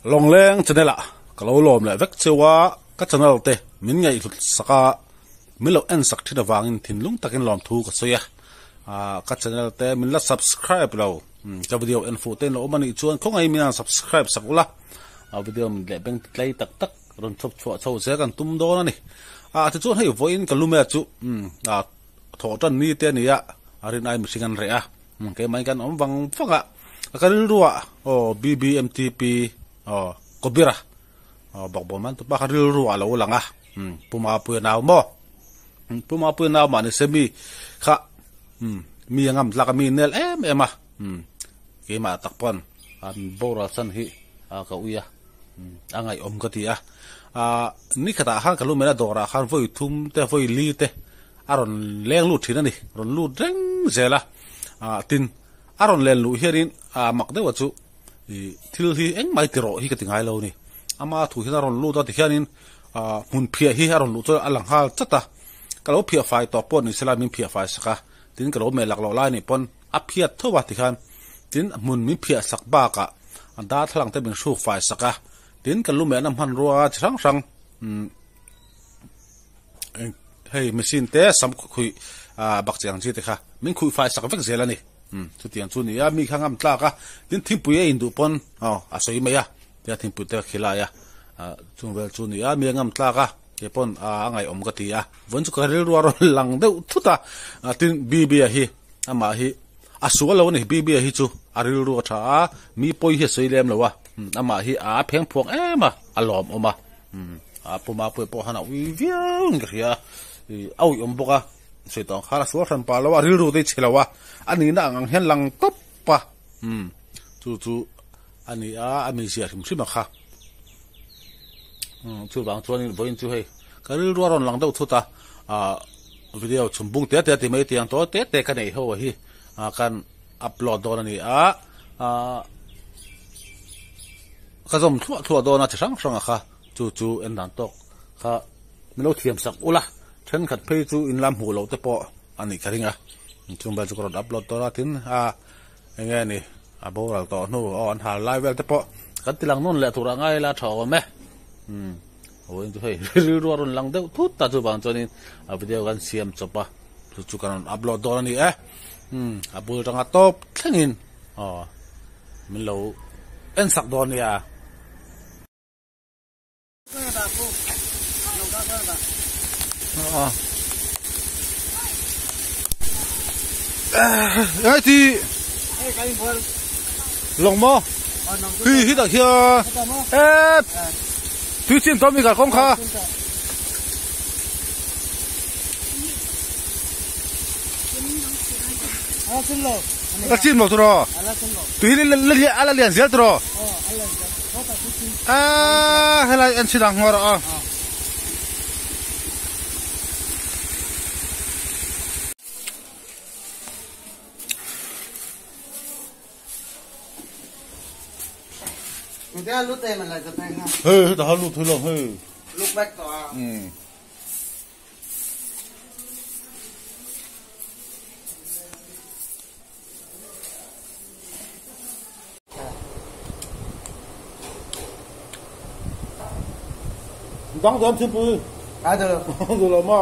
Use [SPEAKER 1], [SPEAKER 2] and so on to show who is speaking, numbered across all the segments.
[SPEAKER 1] long leng channel kalau lom le vek chewa ka channel te min ngai hlut saka milo en sak thina wangin thinlung takin lom thu ka soya ka channel te min la subscribe lo ka video en fu te no mani chuan khongai mina subscribe sakula video min le beng tlai tak tak ron thop chwa chau se kan tum do na ni ti chuan hei voin ka lume chu tho tan ni te ni ya arin ai misingan re ke mai kan om wang fanga kan ruwa BBMTP kobira bakboman to bakaril ruwa lo langa pumapu na mo pumapu na ma ni semi kha mi ngam tlaka mi nel ema ke ma takpon an bora san hi ka uya angai om ka ti ni khata han ka lu mena dora khan voi thum te voi li te aron leng lu thina ni ron lu reng zela tin aron len lu herin mak de wachu thil hi eng mai tiro hi ka tingai lo ni ama thu hi ron lu ta ti hianin mun phia hi aron lu cho alang hal chata kalo phia fai to pon ni selamin phia fai saka tin kalo me lak lo lai ni pon a phia thowa ti khan tin mun mi phia sak ba ka anda thlang te bin su fai saka tin kalu me nam han ruwa chang sang hey machine te sam khui bak chang chi te kha min khui fai sak vek zela ni chu tiang chu ni mi khangam tla ka tin thimpu ye indu pon asoi me ya ya thimpu te khila ya chung vel chu ni mi ngam tla ka ke pon angai om ka ti von chu ka rel ruwa ro lang de thuta tin bb hi ama hi asuwa lo ni bb hi chu aril ru tha mi poi hi soilem lo wa ama hi pheng phok ema alom oma puma poi po hana wi viang ria au yom boka seitong khara so ran pa lo aril ru de chelawa ani na ang hen lang top pa chu ani ami sia sim sim kha chu bang chuan in voin chu hei karil ru ron lang do thuta video chumbung te mai tiang to te ka nei ho hi kan upload do ni ka zom thua do na chang kha chu en dan tok kha mino thiam sak ula then khat phei chu in lam hu lo te po ani kharinga chung ba chu ko upload to na tin nge ni boral to no on ha live te po kan tilang non le thura ngai la thaw me oi chu hei ru ron lang deu thut ta chu bang chonin video kan siam chopa chu kan upload do ni abul tanga top thlengin min lo en sak do ni ai thì lồng mò hi ta kia thứ chim tôm mi cả không kha la chim lo tro tui li ala lian zel tro hala an sidang ngor
[SPEAKER 2] Dia lut em là cái thằng ha.
[SPEAKER 1] Ta lut thôi lòng
[SPEAKER 2] Lut back to.
[SPEAKER 1] Đóng thêm chim bự.
[SPEAKER 2] Được.
[SPEAKER 1] Được rồi mà.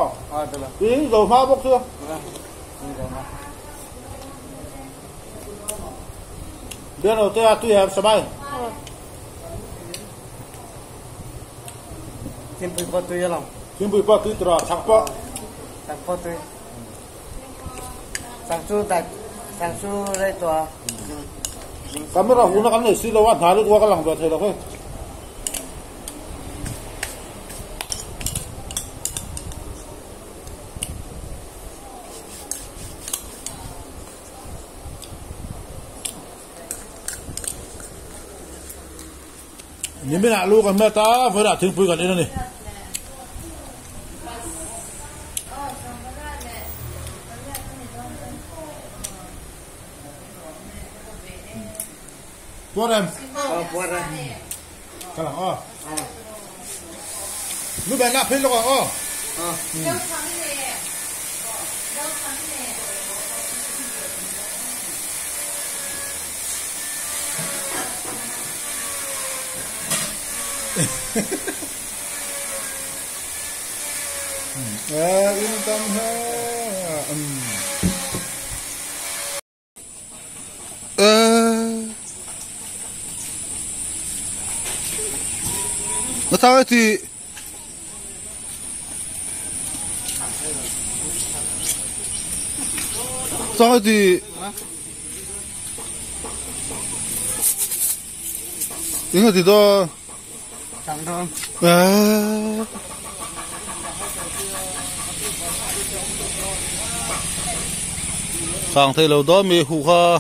[SPEAKER 2] Được rồi.
[SPEAKER 1] Tí dầu pha bốc chưa? Đưa đầu tôi tùy em sao bay.
[SPEAKER 2] Chim bự có tùy lòng.
[SPEAKER 1] Chim bự bao tùy trò thằng po.
[SPEAKER 2] Thằng po tùy. Thằng su đây tòa.
[SPEAKER 1] Camera hú nó cắn này xí lâu ăn thả được qua cái lòng rồi thầy đâu hết. Nhìn bên nào luôn còn mẹ ta với đã tiếng vui gần đây này. Buat em.
[SPEAKER 2] Buat em.
[SPEAKER 1] Kalau lu banyak pin lo yên tâm ha. Nó sao thì sao thì 이거 뒤도
[SPEAKER 2] 장동.
[SPEAKER 1] sang thấy lâu đó mi hù ha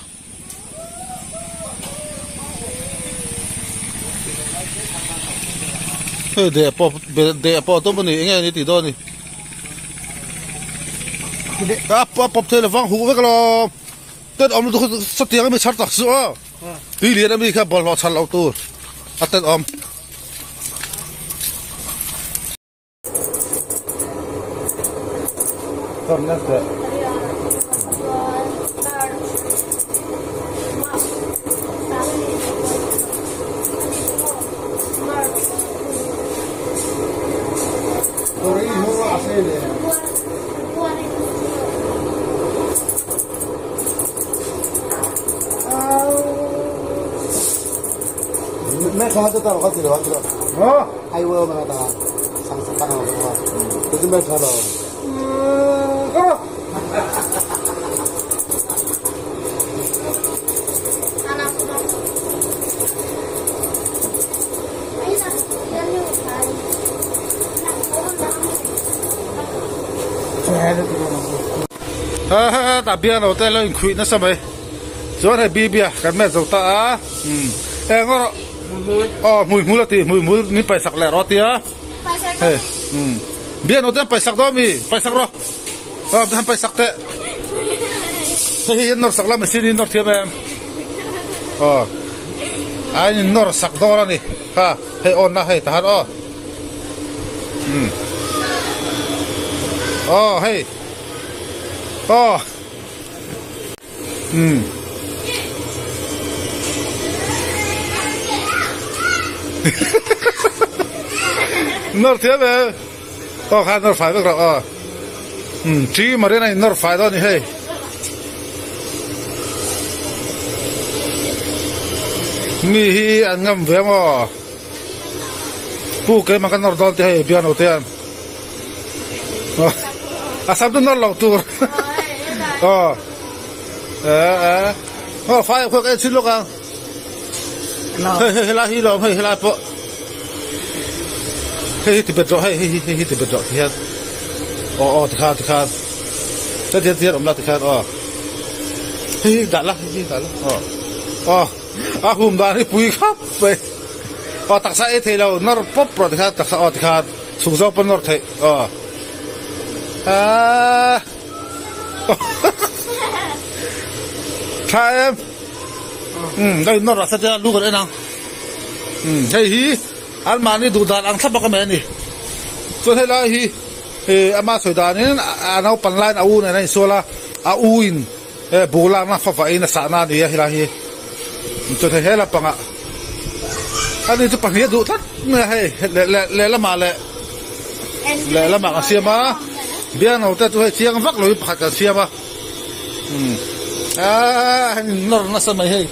[SPEAKER 1] để bỏ tôm này nghe đi tí đó đi bóp thế là vang hù với cái lo tết om nó sắp tiếng mới chặt tắc sữa tí liền mới cái bò lò chặt lâu tu tết om còn nhất đấy
[SPEAKER 2] मैं कहाँ से तारों का तिरवा तिरवा हाँ आई वो मैं था संस्कार हो गया तो तुम मैं खा रहा
[SPEAKER 1] Tapi ano tayo yung kuit na sabay. So ano bibia kan medyo ta ngoro oh mui ni paisak le roti ya hey biar no paisak do mi paisak ro oh dan paisak te hey nor sak la mesin nor tiam oh ai nor sak do la ni ha hey on na hey tahan oh oh hey oh nor tiam oh kan nor fai bek ro chi mà đây này nor fai do ni hey mi hi an ngam ve mo pu ke ma kan nor don te hey bian o tiam asam tu nor lo tu oh oh fai ko cái xin lúc à hey la hi lo hey la po hey thì bật rõ hey thì bật rõ thì hết thì khát thế tiệt ông la thì khát hey đã la hôm đó thì bùi khắp vậy tắc sai thì lâu nó pop rồi thì khát tắc sai thì khát sung gió bên nó thấy thay em đây nó là sao lúc rồi nào hey hi anh mà đi đủ đàn ăn sắp bao cái mẹ này cho thế là hi anh mà soi đàn nên anhเอาปั่นไล่เอาเนี่ยนี่ส่วนละเอาอินบูลานะฟ้าอินสานานี่hi là hi cho thế là bằng ạ anh đi cho bằng hi đủ thật nè hay lẹ là mà lẹ là mà xiêm mà biết nào ta tôi chiang vắt lối phạt cả xiêm mà nó sao mày hay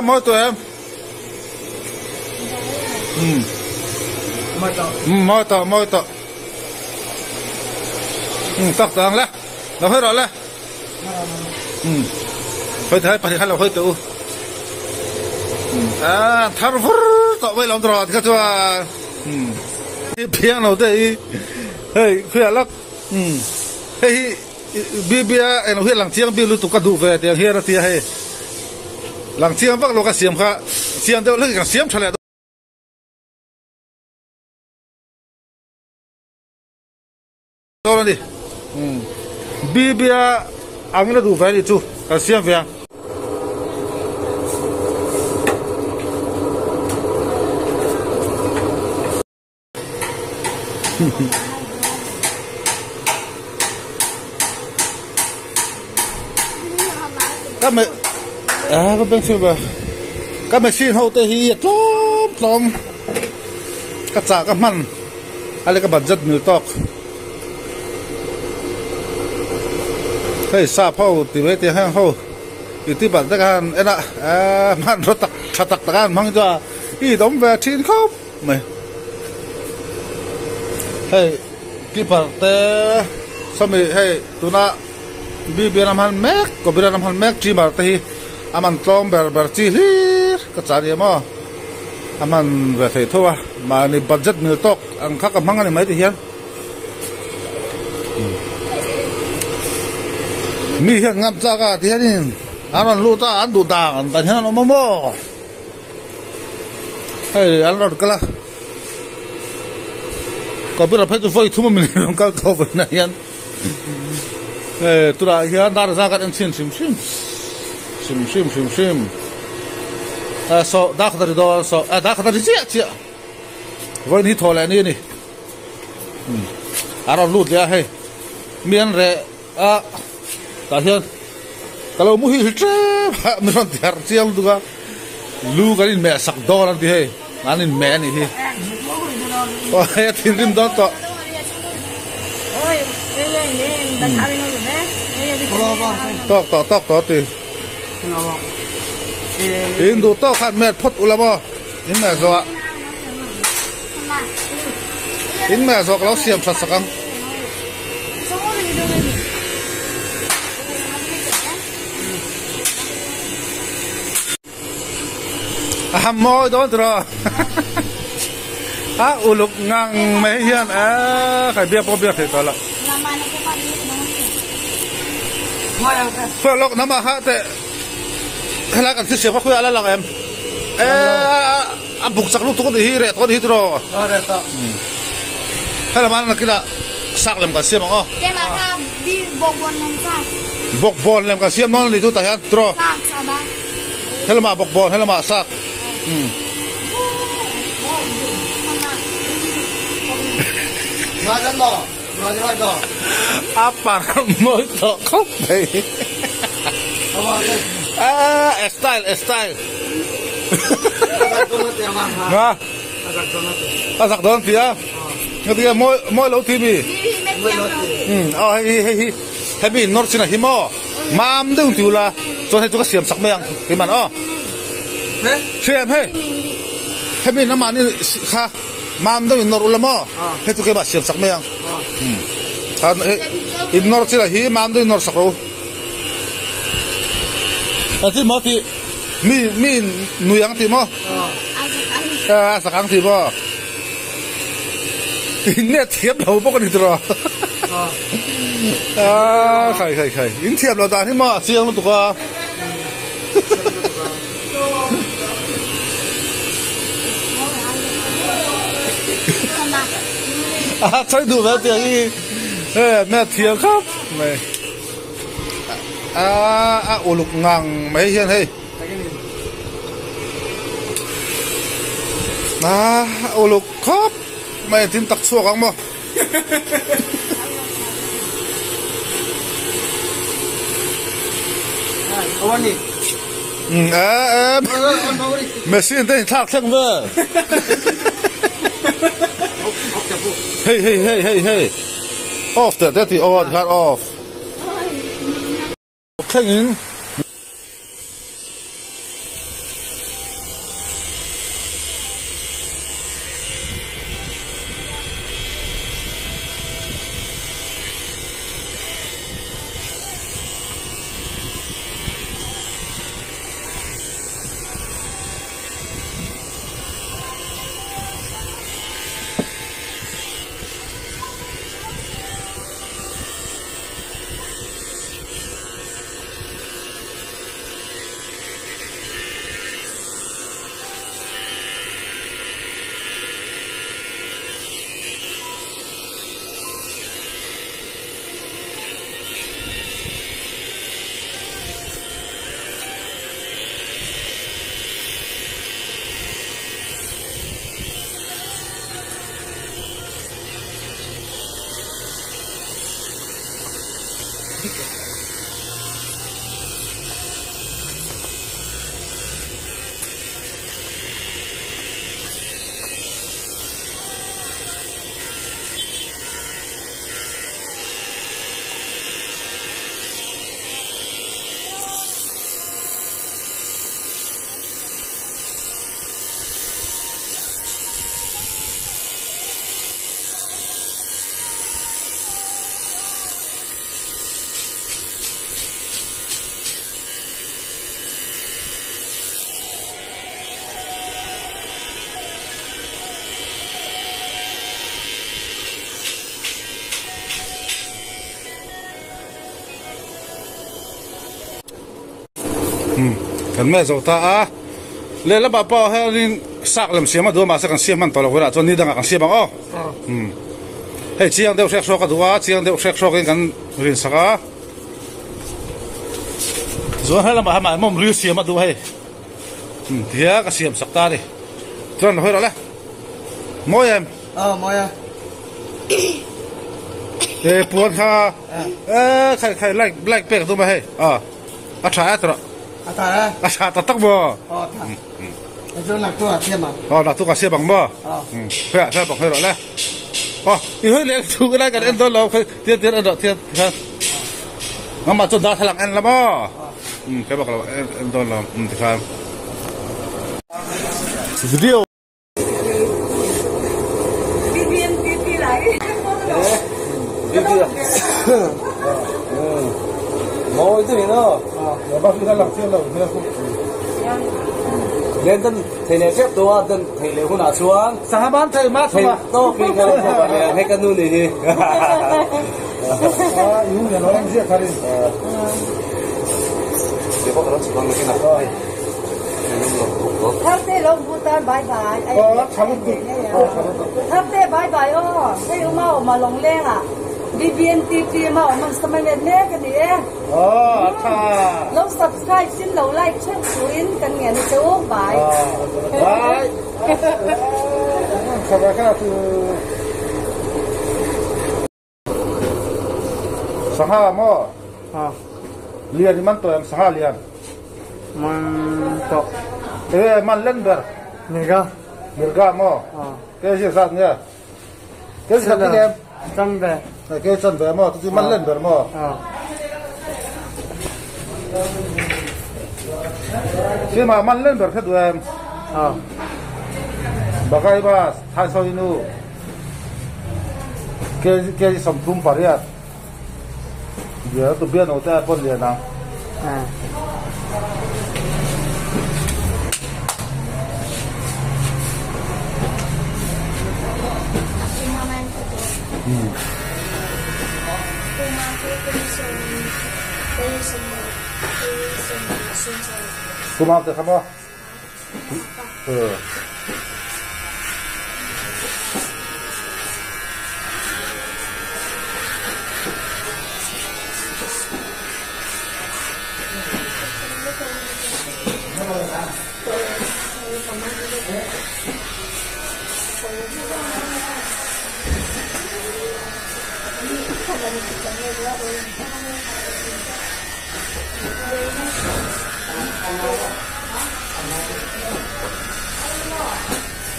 [SPEAKER 1] mỗi tụi em mỗi tụi tóc tàng lẽ nó hơi rồi lẽ hơi thấy phải hay là hơi tự thằng phur tụi bây làm trò thì các chú piang nào đây hey phía lắc hey bia anh huyết lăng chiang bia lu tụ cắt đủ về tiền here thì hay lăng chiang bắc lô cái xiêm kha xiêm đâu lấy cái xiêm cho lại đâu đi bia anh là đủ về đi chú cái xiêm về các mẹ các bên xin về các mẹ xin hậu tê hi lom các cha các manอะไรก็บัดจัดมิลตอกเฮ้ยซาพ่อตีไว้ตีห้างเขาอยู่ที่บัดตะการเอ็นะมันรถตักขัดตักตะการมั่งจ้าอีดอมแวร์ทีนเขาไม่เฮ้ยที่บัดแต่สมัยเฮ้ยตัวน่ะบีเบียน้ำมันแม็กก็เบียน้ำมันแม็กที่บัดที่อามันตอมแบบจีฮีก็จ่ายเยอะมั้งอามันแบบเท่าทั่วมาในบัดจัดมิลตอกอังคักกับมั่งอะไรไหมที่เฮียนมีเฮียนงับจากาที่เฮียนี่อันนั้นรู้ตาอันดูตาอันแต่เฮียนอมโมเฮ้ยอันนั้นก็ละก็เป็นอะไรที่ไฟทุ่มมันลงก็เข้าไปนะเฮียนตัวเฮียนดาร์ซากันชิมso ดักตะริดอ so ดักตะริเจียวันนี้ทอแล้วนี่อันนั้นรู้เดียให้เมียนเร่แต่เฮียนkalau mu hiltre meron tiar tiang duga lu kanin me sak dor anti he nanin me ni he oh ya tinrim don to oi dan hari no me tok ti in du to khat met phot ulamo in me zo lo siam sakang Hamoy đó rồi, uluk ngang mấy hiền phải biết có biết thì thôi là, phải lộc nằm mà thế, hay là cái gì phải là em, bục sắc lúc thôi thì rẻ thôi thì rồi, hay là mana kita sak lem kasih mang oh,
[SPEAKER 3] di bokbon lem sak,
[SPEAKER 1] bokbon lem kasih mang itu tahan terus, hay là mà bokbon hay là mà sak. Apa mau itu kopi? Style. Hah? Asak don dia. Ketika mau laut TV. Oh hebi nor cina himo. Mam dong tiula. Soalnya itu kasiam sak meyang. Gimana oh? Siap hei. Hebi nama ni kah. Mam dong nor ulama. Itu kebas siap sak meyang. Kan nor cina hi mam dong nor sakro. Nanti mau ti mi nuyang ti mo. Sakang ti mo. Ini tiap lau pokok itu loh. Kai. Ini tiap lau dah ni mo siang untuk apa? Saya dulu berarti lagi. Mẹ thiệt khóc mày uluk ngang mấy hiền hay uluk khóc mày tin tắc xua không mà mày xin tên thác thằng vợ hey off that is on cut off hanging kan me zo ta a le la ba pa ha lin sak lam siam do ma sa kan siam man to lo ra chon ni dang kan siam o hei chiang deuh sek so ka duwa chiang deuh sek so kan rin saka zo hala ma ma mom ri siam du hei dia ka siam sak ta ni chon hoi ra la moi em
[SPEAKER 2] moi à
[SPEAKER 1] puan kha khai like pek du ma hei a tha tra
[SPEAKER 2] à
[SPEAKER 1] a ta tak bo
[SPEAKER 2] cái chỗ lạc tôi xem mà
[SPEAKER 1] là tu ka siam bang bo phê bang hoi ra laอีเฮ้ยเลี้ยงถูกก็ได้กันเอ็นต้นเราเทียนอันดอกเทียนครับงั้นมาจนดาวถลังเอ็นละมั้งแค่บอกเราเอ็นต้นเราครับวิดีโอ
[SPEAKER 3] พี่ไหล
[SPEAKER 1] วิดีโอ
[SPEAKER 2] มองอีกทีนึงเนาะเดี๋ยวบ้านพี่ท่านหลังเที่ยวเราเนี่ยเล่นต้นเทเลเซฟตัวต้นเทเลหุ่นอาชวน
[SPEAKER 1] สหบ้านไทยมาทัวร์
[SPEAKER 2] โตปีกันเลยให้กันนู่นนี่อยู่อย่างน้อยเสียคาริเดี๋ยวพวกเราจะฟังกันนะ
[SPEAKER 3] ทับเต้ลงพูดตอนบายไอ้ทับเต้บายให้อุมาออกมาลงเล่งอ่ะBBNTP มาออกมาสมัยเนี้ยกันดิ
[SPEAKER 1] ค่ะ
[SPEAKER 3] เรา subscribe สิ้นเรา like ช่วยสุรินกันเงี้ยในช่วงบ่าย
[SPEAKER 2] สวัสดีครับสหามอเรียนมันตัวสหเรียน
[SPEAKER 4] มันตก
[SPEAKER 2] มันเล่นเบอร์
[SPEAKER 4] นี่ก็
[SPEAKER 2] เบอร์ก้ามอเกี่ยวกับสัตว์เนี่ยเกี่ยวกับสัตว์เนี่ย
[SPEAKER 4] จังเบอร์
[SPEAKER 2] เกี่ยวกับสัตว์เบอร์มอที่มันเล่นเบอร์มอที่มามันเล่นเบอร์แค่ตัวเองบักไอ้บ้าท้ายซอยนู้เกี่ยวกับสมทุมปริยัติเดี๋ยวตัวเบี้ยโน้ตแต่คนเรียนนะคุณมาเถอะครับว่า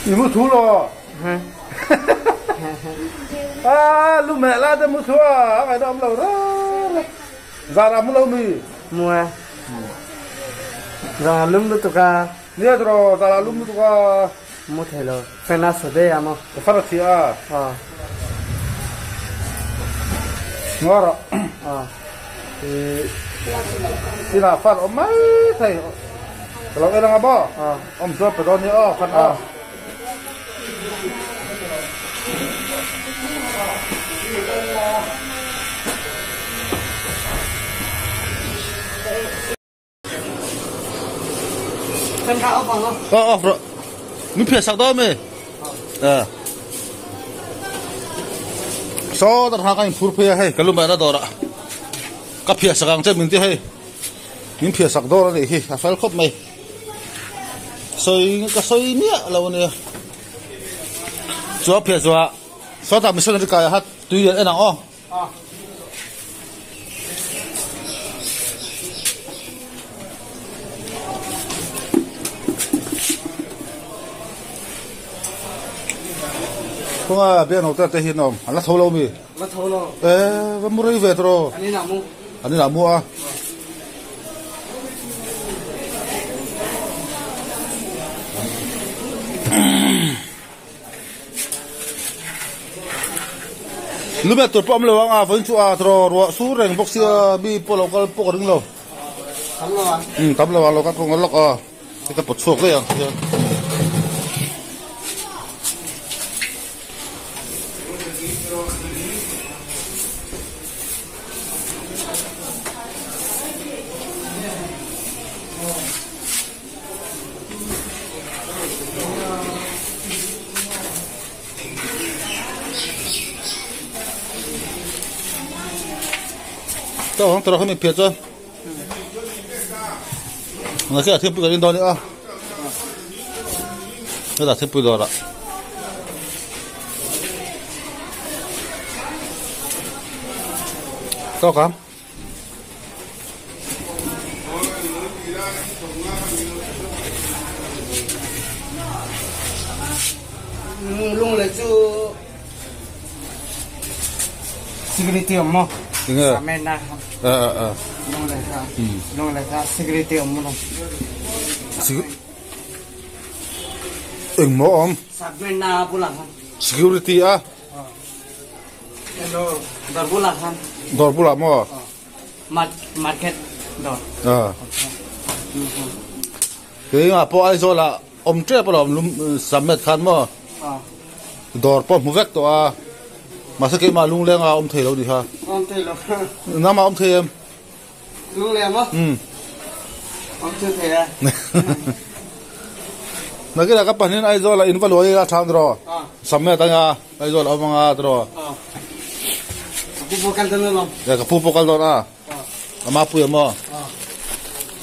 [SPEAKER 2] 你们吐了？ลูกแม่ลาจะมุทัวไอ้ดอมเราซารามุเรามี
[SPEAKER 4] มัวซาลุมลุตุกา
[SPEAKER 2] เนี่ยตรอซาราลุมลุตุกา
[SPEAKER 4] มุเทโลเฟนัสเดียมั้ง
[SPEAKER 2] ฟาร์ซีอางัวระที่น่าฟันอมไม่ใช่เราเอ็งอ่ะบ่อมชอบไปตอนนี้ฟัน
[SPEAKER 4] เป็นข้าวฟังเหรอ
[SPEAKER 1] มีเพียสักตัวไหมโซ่ตะทางกันพูดเพียให้กันรู้ไหมนะตัวละกับเพียสักครั้งจะมีที่ให้มีเพียสักตัวเลยที่อาศัยครบไหมซอยก็ซอยเนี่ยเราเนี่ยจัวเพียจัวโซ่ตามิสนริกายฮัตตุยเอ็นอ๋อพวกเบี้ยนอกแต่เห็นน้องอันละเท่าเรามี
[SPEAKER 4] ละเท่าเรา
[SPEAKER 1] วันมุรีเวทโร
[SPEAKER 4] อันนี้หนา
[SPEAKER 1] มูอ่ะลูกแม่ตัวป้อมเลยว่าฝนชัวตรอรัวสู้แรงบ็อกซี่มีพวกเราก็พวกดึงเรา
[SPEAKER 4] ทำแล้ว
[SPEAKER 1] ทำแล้วเราก็คงล็อกจะปวดช่วงเลยอ่ะ tao không tao không biết phiền cho người kia thêm bữa lên đó nữa cái là thêm bữa đó tao cảm
[SPEAKER 4] luôn là chú security mà
[SPEAKER 1] đúng rồi
[SPEAKER 4] mẹ na luôn là ta security mà
[SPEAKER 1] mỏ om
[SPEAKER 4] mẹ na pulang
[SPEAKER 1] security à
[SPEAKER 4] hello dar pulang kan
[SPEAKER 1] dor pula mo
[SPEAKER 4] market door
[SPEAKER 1] cái mà po ai rồi là om tre po lom lum samet khan mo dor po mu vek to a mà sao cái mà lung lên à om thầy đâu đi ha
[SPEAKER 4] ông thầy lo
[SPEAKER 1] năm mà om thầy em
[SPEAKER 4] luôn là mà ông chưa thầy à
[SPEAKER 1] nó cái là các bạn nên ai rồi là in vào lối ra thang rồi samet ta nha ai rồi là ông nga rồi
[SPEAKER 4] aku bukan tenang lo
[SPEAKER 1] ya cái pupuk kalau na ama pu ya mo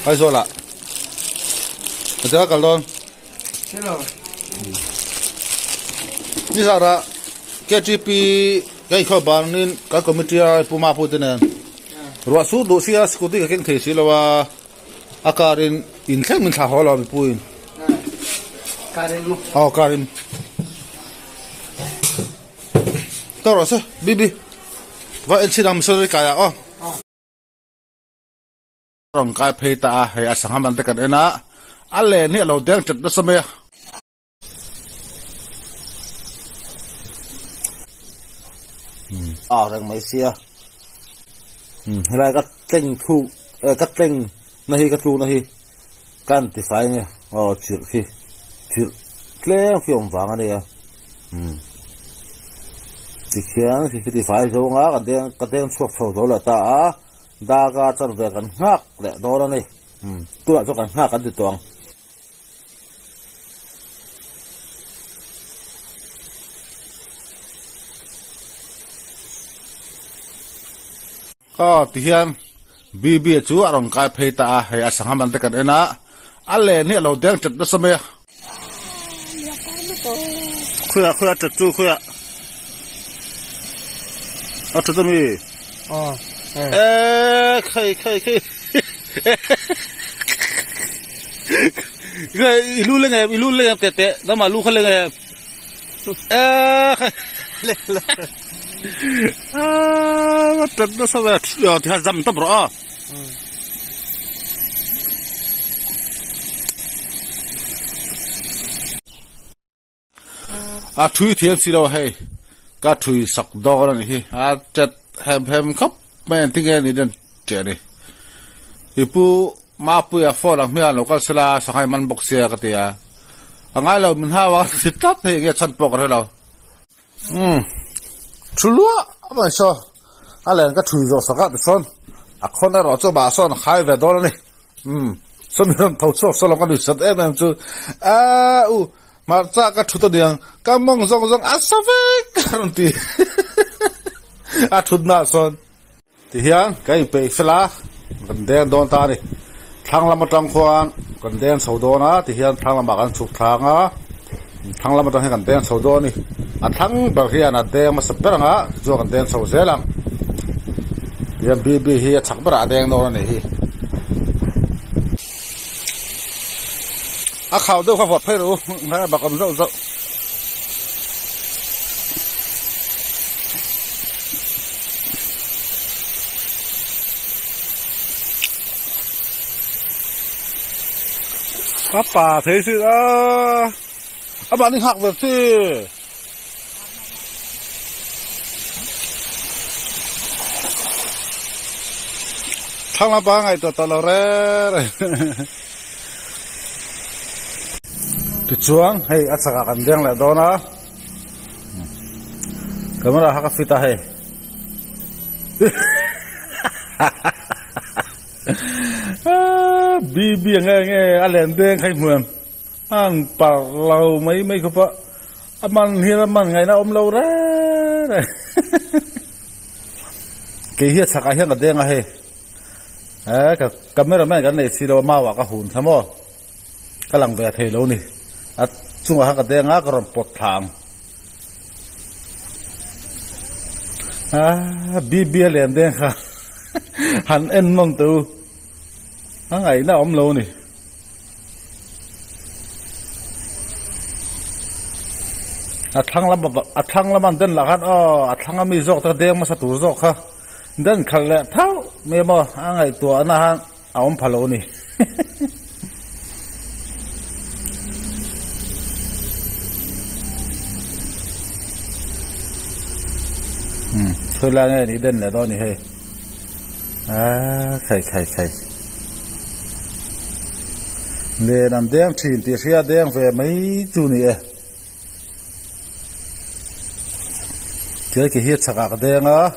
[SPEAKER 1] ai rồi là cái kalau
[SPEAKER 4] hello
[SPEAKER 1] ni sao ra KGP cái kho ban nên cái committee puma pu tên rồi số đồ xia scooty cái kinh thế xí là wa akarin in khang mình thả họ là bị puin
[SPEAKER 4] Karin mo
[SPEAKER 1] Karin tao rồi sao bibi và anh xin làm sao cái à rong cái phe ta hay à sang ham cái na alle ni lo deng chat da same rang Malaysia lại các kênh thu các kênh này các thu này can thì phải nghe chịu khi klem khi ông vàng này thì khiến thì phải rồi ngã cái đen suốt sầu rồi là ta đa ga chân về gần ngác lẹ đó này tôi cho gần ngác cái gì toàn thì hiện bibi chú ở trong cái phe ta hay sang ham ăn cái na alle ni lo deng chat da same khuya chat chú khuya chat mi khai cái ilu lên tete đó mà lu khale lên chat da same ya thì zam ta bro thui thiam si lo hay ka thui sak do ra ni chat hem khop men tinge ni den che ni ipu ma pu ya fo la mia local sala sangai man bok sia ka tia angai lo min ha wa sitat he ge chan pok re lo chulua ba so alen ka thui zo saka de son a khona ro cho ba son khai ve do ni so mi ron thau so lo ka ni sat em chu mà cha cái chút tiền cái mong rong asavek karon ti chút na son thì hiang cái pe fla gần đen don ta đi thang làm trong khoan gần đen sầu đô na thì hiang thang làm bằng chụp thang á thang làm trong gần đen sầu đô ni thang bạc hiang là đen mà sắp ra ngã cho gần đen sầu dễ lắm hiang bi hi chắc bả đen đó này hi khảo đâu vọt phải đâu nãy bà còn rậu bà thế chứ bạn đi học việc chứ thằng là 3 ngày tao là re chuang hay at saka kandang la do na kamera haka fita hay bibi nghe alen đen khai muam ang pa lau mấy ko pa aman hiraman ngày na lâu ra cái hiết saka hiết là đen hay cái camera man cái này xí đâu mà vào cái hồn tham ô cái lăng về thấy lâu nè chung vào cái đèn cái rồng bọt thang bia liền đèn ha hắn em mong tu hắn ấy nó ôm lâu nè thang lắm anh đến là hắn thang mi dọc cái đèn mà sao tu dọc ha đến khăn lẹ tháo mẹ mò anh ấy tua na hắn ôm phá lâu nè thôi là nghe đi đến là đó nè hay khai nè nằm đen chìm thì xe đen về mấy chú nè chơi cái hiết sạc cái đen á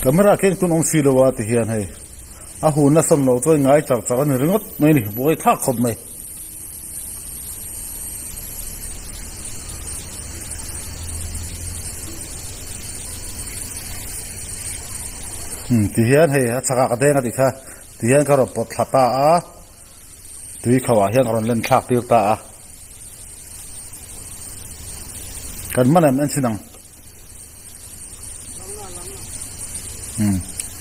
[SPEAKER 1] camera cái con ông xì đâu thì hiện hay hồn nó xong lâu tôi ngay chặt chặt nó ngất này nè bôi thác không này thì hiện hay chặt cái đen thì kha thì hiện cái robot thắt ta thì khẩu hiện còn lên thác tiêu ta cần mà em xin năng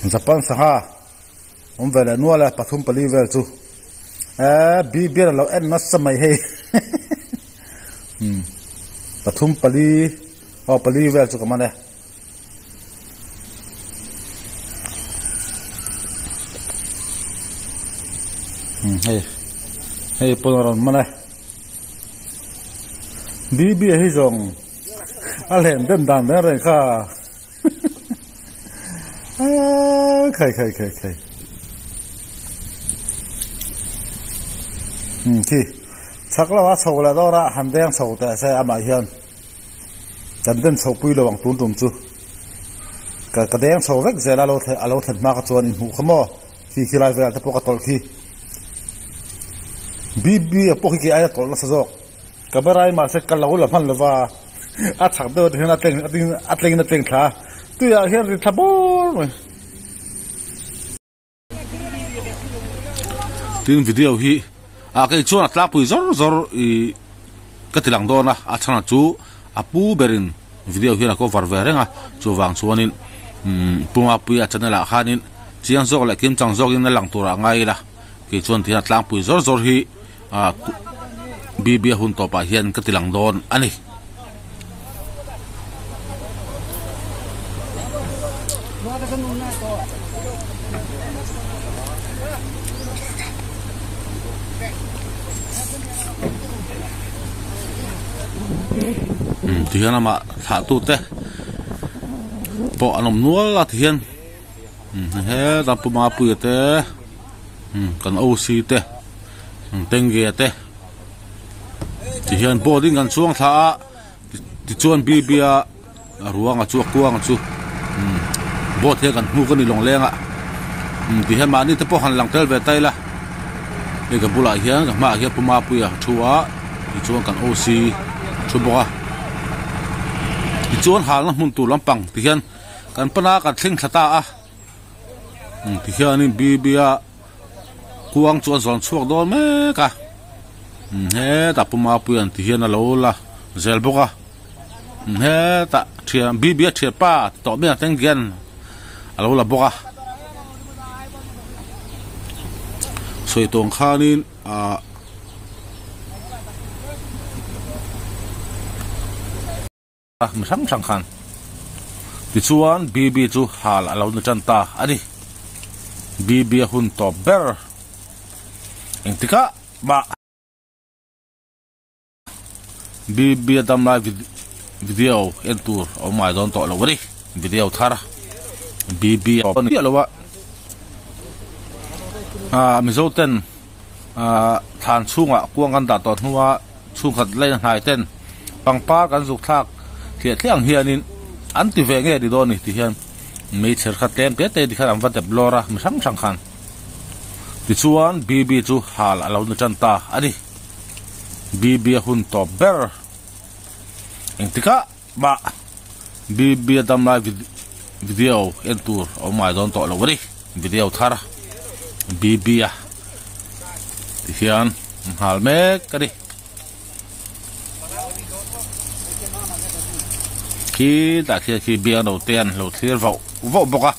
[SPEAKER 1] Japan saha ông về là nuôi là Pathum Pali về chú bia là em nó sắm mày hay Pathum Pali Pali về chú cái này hay ponoron mà này bia hay dùng lên đến đàn đấy rồi cả khai thì chắc là sầu là đó ra hành đen sầu tại sao mà hiện chân đến sầu bùi là bằng tuôn tùm chú cái đen sầu vết giờ là lâu thật mà cái chuồn hũ không mò khi lại về tập cái tol khi bia bốc khi ai tol nó sao cái bữa nay mà sẽ cái lâu là phân là và chắc đâu thì nó tiền thà tôi hiện thì thabo rồi tin video hi cái chỗ là tlap pui zor cái tilang đó na chana chu apu berin video hi là có var về nga chu wang chuanin puma pui chana la khanin chiang zok la kim chang zok in na lang tura ngai la cái chuan thì tlang pui zor hi bia hun to pa hian cái tilang don ani thì hiện mà thả tụt thế bỏ nằm nuôi là thì hiện hết làm bùa bùi thế còn oxy thế tên ghê thế thì hiện bỏ đi ngăn xuống thả thì chuan bia ruang à chuột quang à chu bỏ thế gần ngu cái này lồng lên ạ thì hiện mà đi tới bỏ hành lang tel về tay là để cái bùa lại hiện mà hiện bùa bùi à chua thì chuan còn oxy chu bỏ thì chuan hal nó mun tu lampang thì hiện kan pana kan thing thata thì hiện bia quang chuan zon chuak do me ka he ta puma puan thì hiện là lâu là zel boka he ta thiam bia thiam pa to me teng gen alo là boka soi tong khanin sang khan thì chuan bia chu hal alo na chanta ani bia hun to ber engtika ba bia dam live video en tour o mai don to lo wari video thara bia on lo wa mi zo ten than chunga kuang kan da to hnuwa chung khat lein hai ten pangpa kan zuk thak thiệt thiang hianin anti ve nge di don ni ti hian mei cher khat tem pe te di khan am va te blora sang khan ti chuan bia chu hal alo na chanta ani bibia hun to ber eng tika ba bibia dam lai video en tur o mai don to lo ri video thara bibia hian hal me kadi khi đã khi bia đầu tiên đầu tiên vậu bọc à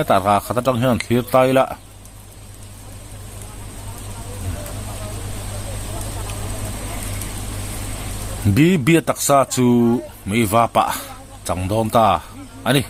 [SPEAKER 1] ta ra khát trong hiện khi tay lạ bia taksa chu mi va pa chẳng đom ta ani